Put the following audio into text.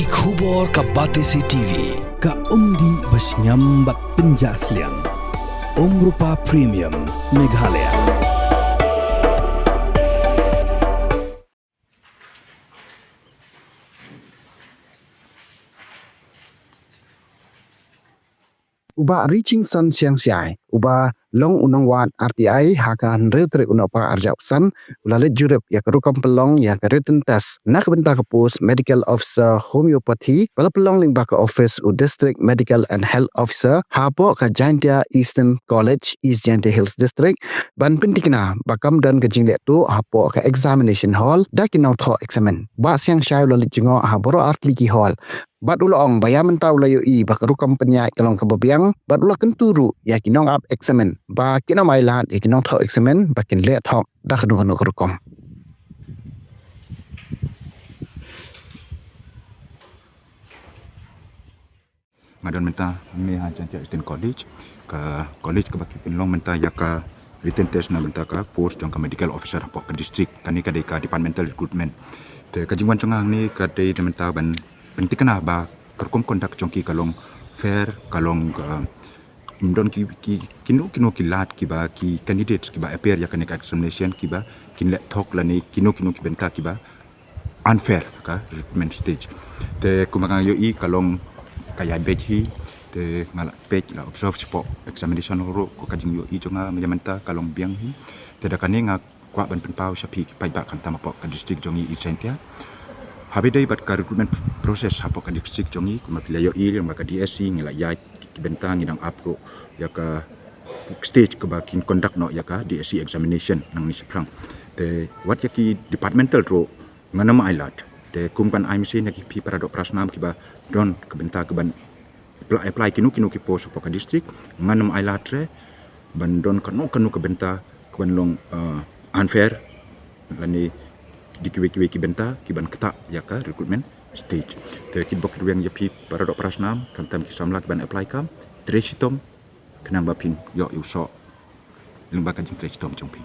ki khubor ka batesi TV ka umdi basnyambat penjaslian Rupa Premium Meghalaya. Uba reaching son siang siai, uba long Nongwad RTI hakan retre unapa arja usan, ulalit Jurip ya kerukam pelong ya kereten tes, nak bentar ke post Medical Officer Homeopathy, pada pelong ling baka office u District Medical and Health Officer, hapo ka Jaintia Eastern College, East Jaintia Hills District, ban pentikna bakam dan ke jinglek tu hapo ka Examination Hall, dah kinau Thoh Eksamin. Ba siang siai ulalit jengok haboro Artliki Hall. Bat ulong bayam mentau layu i bakarukam penyai kalong kebabiang bat ulah kenturu ya kinong up Eksamin ba kinong mailat ya kinong Thoh Eksamin ba kin let Thoh dah kedung kerukom. Ngadon menta me ha Jaintia Eastern College ka college ka baki pinlong menta ya ka written test na menta ka post jong ka medical officer hapo ka district kani ka ka departmental recruitment te ka jingwan chonga ni ka dei menta ban pentikna ba kerkom kondak jongki kalong fair kalong mdon ki kino kilat ki ba ki candidate ki ba appear ya kan examination ki ba kin let talk lani kino ki benta ki ba unfair ka recruitment stage te kumanga yo i kalong kaya beji te ngala page la observe spot examination ro ko kajing yo i jonga menta kalong biang hi te da kaninga kwa ban penpau sapi pai ba kan tamapo ka district jongi i Jaintia habidai bat ka recruitment process hapo ka district jongi kuma pilayo i yang ka DSC ngila ya ki bentang ngidang apko ya ka stage ke bakin conduct no ya ka DSC examination nang ni seprang te wat ya ki departmental ro nganama ailat te kumkan IMC na ki pi para do prasnam ki ba don ke benta ke ban apply kinu ki post hapo ka district nganama ailat re ban don kanu ke benta ke ban long unfair lani di kiwe benta kiban ketak ya ka recruitment stage te kibok ruang ya pi para dok prasnam kan tam ki Samla kiban apply kam tresitom kenang bapin yo uso lembaga jing tresitom jongping